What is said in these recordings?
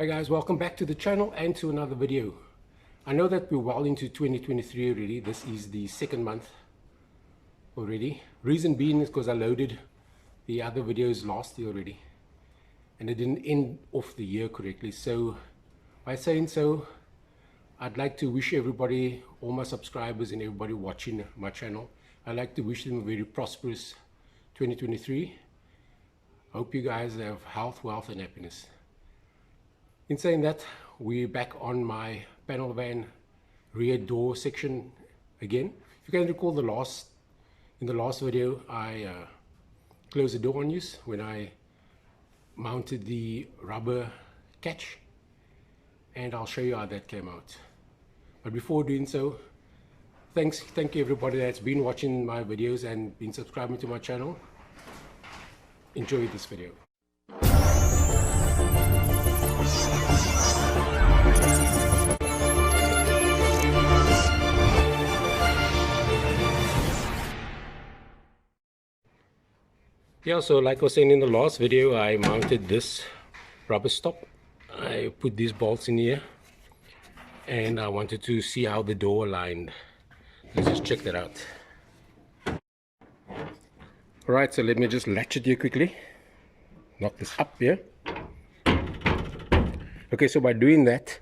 Hi guys, welcome back to the channel and to another video. I know that we're well into 2023 already. This is the second month already. Reason being is because I loaded the other videos last year already and it didn't end off the year correctly. So by saying so, I'd like to wish everybody, all my subscribers and everybody watching my channel, I'd like to wish them a very prosperous 2023. Hope you guys have health, wealth and happiness. In saying that, we're back on my panel van rear door section again. If you can recall, in the last video I closed the door on you when I mounted the rubber catch, and I'll show you how that came out. But before doing so, thank you everybody that's been watching my videos and been subscribing to my channel. Enjoy this video. Yeah, so like I was saying in the last video, I mounted this rubber stop. I put these bolts in here and I wanted to see how the door aligned. Let's just check that out. Alright, so let me just latch it here quickly. Knock this up here. Okay, so by doing that,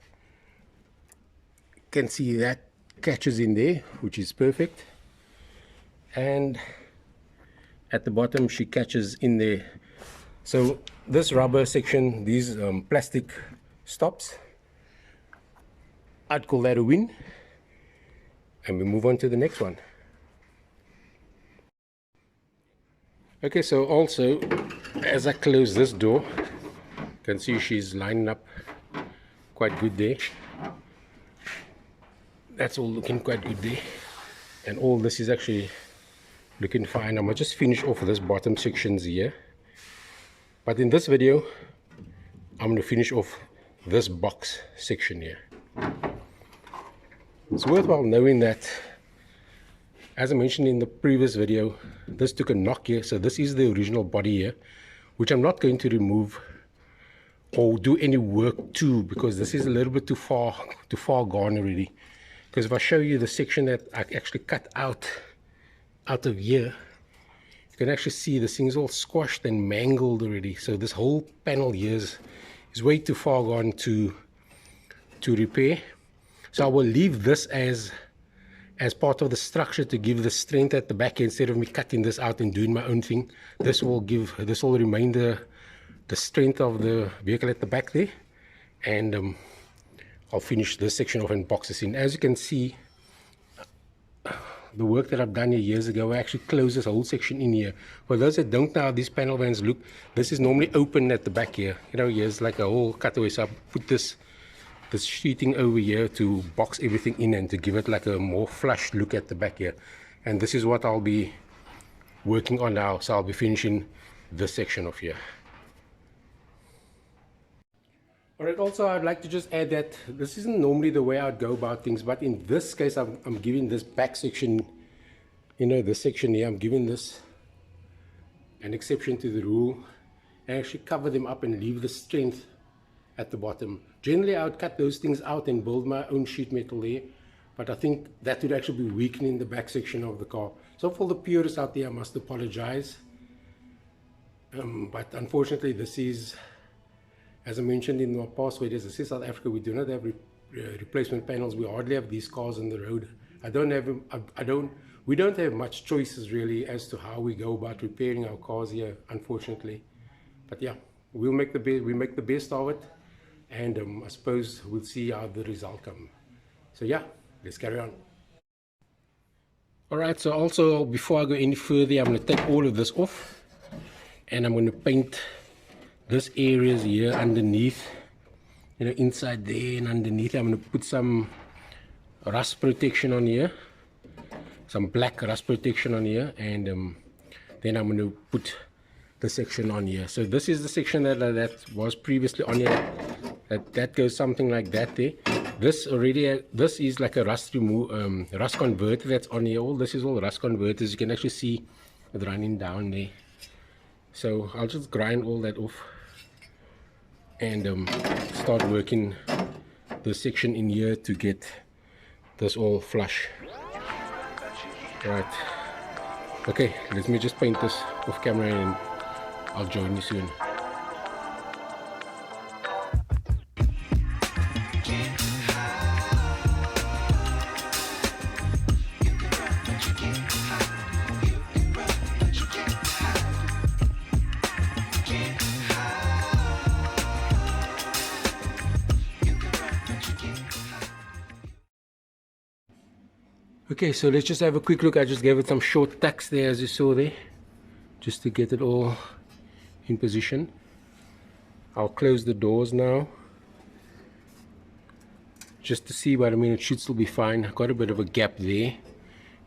you can see that catches in there, which is perfect. And at the bottom she catches in there. So this rubber section, these plastic stops, I'd call that a win. And we move on to the next one. Okay, so also as I close this door, you can see she's lining up quite good there. That's all looking quite good there, and all this is actually looking fine. I'm gonna just finish off this bottom sections here, but in this video I'm gonna finish off this box section here. It's worthwhile knowing that, as I mentioned in the previous video, this took a knock here, so this is the original body here, which I'm not going to remove or do any work to, because this is a little bit too far gone already. Because if I show you the section that I actually cut out of here, you can actually see this thing's all squashed and mangled already. So this whole panel here is way too far gone to repair. So I will leave this as part of the structure to give the strength at the back instead of me cutting this out and doing my own thing. This will remain the strength of the vehicle at the back there, and I'll finish this section off and box this in. As you can see, the work that I've done here years ago, I actually closed this whole section in here. For those that don't know how these panel vans look, this is normally open at the back here. You know, here's like a whole cutaway, so I put this sheeting over here to box everything in and to give it like a more flush look at the back here. And this is what I'll be working on now, so I'll be finishing this section of here. Alright, also I'd like to just add that this isn't normally the way I'd go about things, but in this case I'm giving this back section, you know, this section here, I'm giving this an exception to the rule and actually cover them up and leave the strength at the bottom. Generally I would cut those things out and build my own sheet metal there, but I think that would actually be weakening the back section of the car. So for the purists out there, I must apologize, but unfortunately this is, as I mentioned in my past videos, this is South Africa. We do not have replacement panels. We hardly have these cars on the road. We don't have much choices really as to how we go about repairing our cars here, unfortunately. But yeah, we make the best of it, and I suppose we'll see how the result comes. So yeah, let's carry on. Alright, so also before I go any further, I'm going to take all of this off and I'm going to paint this areas here underneath, you know, inside there and underneath. I'm going to put some rust protection on here, some black rust protection on here, and then I'm going to put the section on here. So this is the section that was previously on here. That goes something like that there. This is like a rust converter that's on here. All this is all rust converters. You can actually see it running down there. So I'll just grind all that off. and start working the section in here to get this all flush. Right, okay, let me just paint this off camera and I'll join you soon. Okay, so let's just have a quick look. I just gave it some short tacks there, as you saw there, just to get it all in position. I'll close the doors now, just to see, but I mean, it should still be fine. I got a bit of a gap there,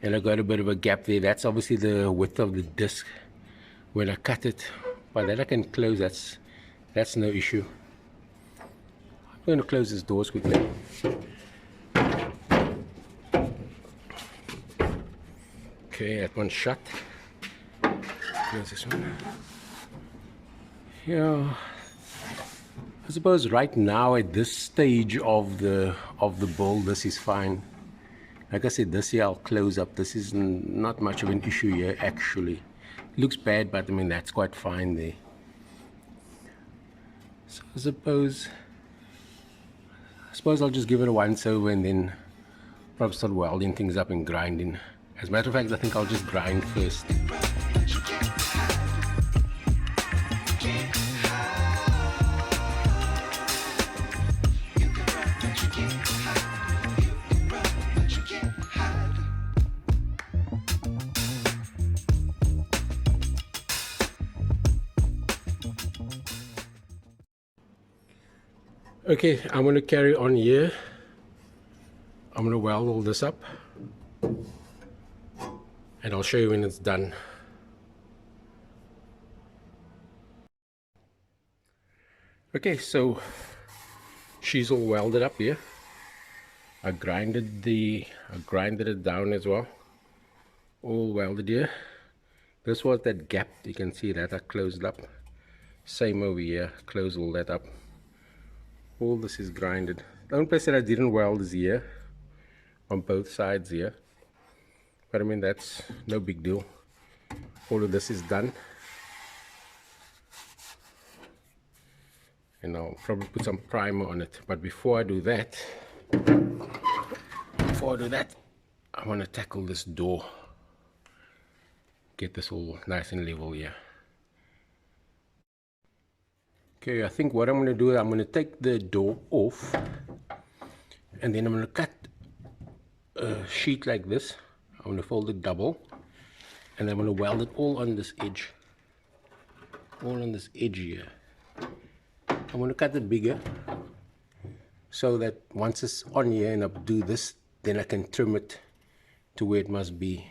and I got a bit of a gap there. That's obviously the width of the disc when I cut it, but that I can close. That's no issue. I'm going to close these doors quickly. Okay, that one's shut. Here's this one. Yeah, I suppose right now at this stage of the build, this is fine. Like I said, this here I'll close up. This is not much of an issue here actually. It looks bad, but I mean that's quite fine there. So I suppose I'll just give it a once over and then probably start welding things up and grinding. As a matter of fact, I think I'll just grind first. Okay, I'm going to carry on here. I'm going to weld all this up, and I'll show you when it's done. Okay, so she's all welded up here. I grinded it down as well. All welded here. This was that gap, you can see that I closed up. Same over here, close all that up. All this is grinded. The only place that I didn't weld is here, on both sides here. But I mean, that's no big deal. All of this is done. And I'll probably put some primer on it. But before I do that, I want to tackle this door. Get this all nice and level here. Okay, I think what I'm going to do is I'm going to take the door off, and then I'm going to cut a sheet like this. I'm going to fold it double, and I'm going to weld it all on this edge. All on this edge here. I'm going to cut it bigger, so that once it's on here and I do this, then I can trim it to where it must be.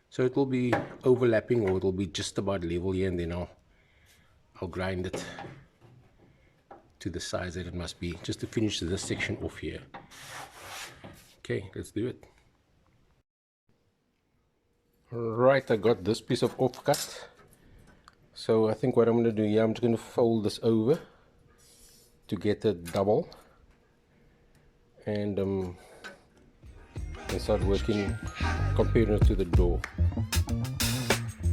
So it will be overlapping, or it will be just about level here, and then I'll grind it to the size that it must be, just to finish this section off here. Okay, let's do it. Alright, I got this piece of offcut. So I think what I'm going to do here, I'm just going to fold this over to get it double, and start working, comparing it to the door.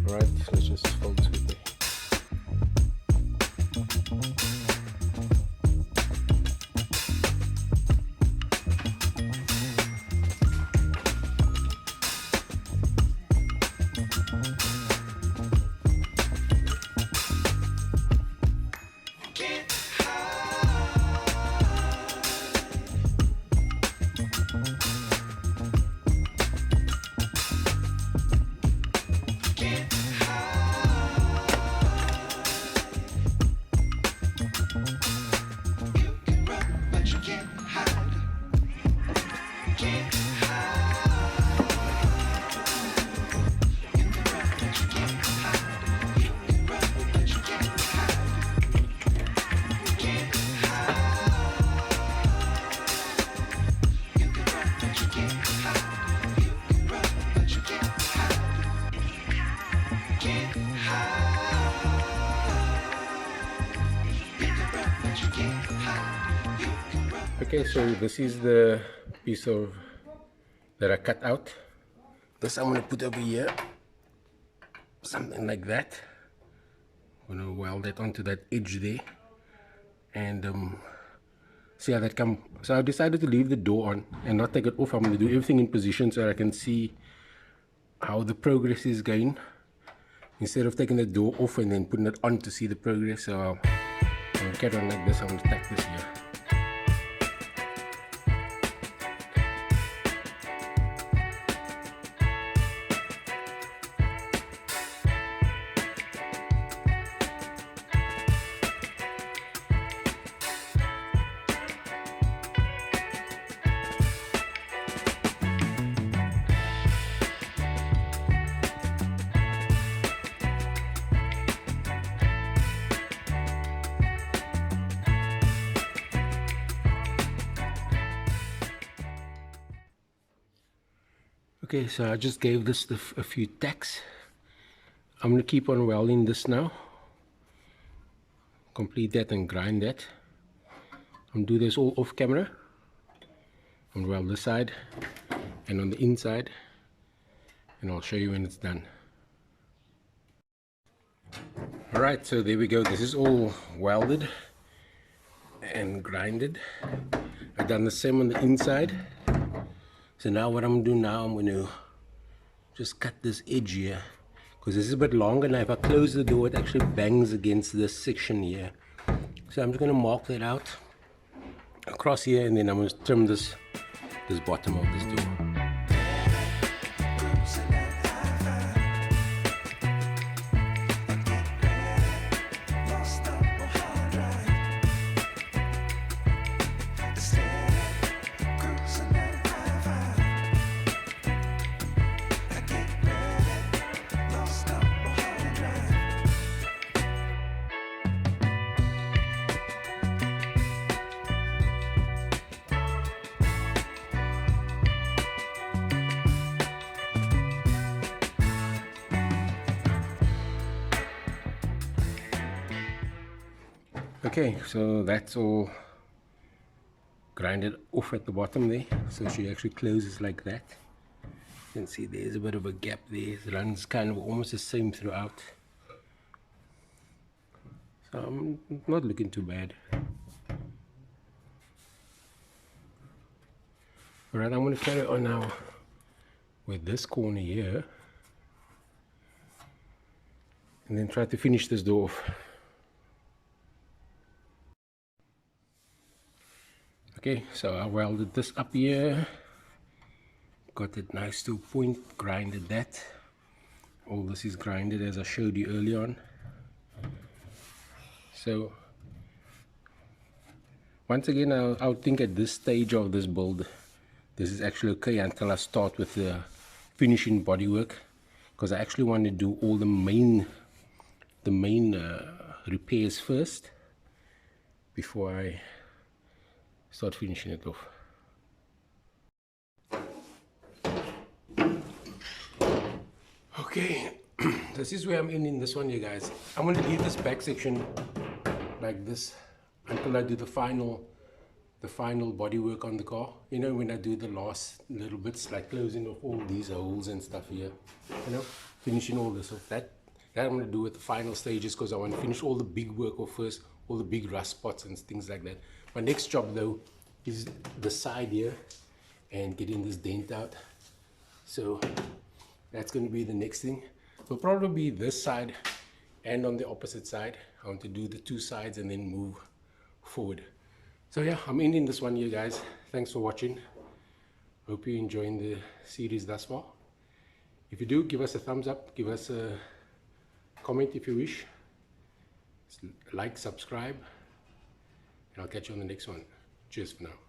Alright, let's just fold this quickly. Okay, so this is the piece of that I cut out. This I'm going to put over here, something like that. I'm going to weld that onto that edge there, and see how that come. So I decided to leave the door on and not take it off. I'm going to do everything in position so I can see how the progress is going, instead of taking the door off and then putting it on to see the progress. So I'm going to carry on like this. I'm going to tack this here. Okay, so I just gave this a few tacks. I'm going to keep on welding this now. Complete that and grind that. I'm going to do this all off camera. I'm going to weld this side and on the inside, and I'll show you when it's done. Alright, so there we go. This is all welded and grinded. I've done the same on the inside. So now what I'm doing now, I'm going to just cut this edge here, because this is a bit longer. Now if I close the door, it actually bangs against this section here. So I'm just going to mark that out across here, and then I'm going to trim this bottom of this door. Okay, so that's all grinded off at the bottom there, so she actually closes like that. You can see there's a bit of a gap there. It runs kind of almost the same throughout, so I'm not looking too bad. Alright, I'm going to carry on now with this corner here, and then try to finish this door off. Okay, so I welded this up here, got it nice to a point, grinded that. All this is grinded as I showed you earlier on. So once again, I'll think at this stage of this build, this is actually okay until I start with the finishing bodywork, because I actually want to do all the main repairs first before I start finishing it off. Okay, this is where I'm ending this one, you guys. I'm going to leave this back section like this until I do the final bodywork on the car. You know, when I do the last little bits, like closing off all these holes and stuff here, you know, finishing all this off. That I'm going to do at the final stages, because I want to finish all the big work off first, all the big rust spots and things like that. My next job though is the side here and getting this dent out. So that's going to be the next thing. It'll probably be this side and on the opposite side. I want to do the two sides and then move forward. So yeah, I'm ending this one here, guys. Thanks for watching. Hope you're enjoying the series thus far. If you do, give us a thumbs up, give us a comment if you wish, like, subscribe, and I'll catch you on the next one. Cheers for now.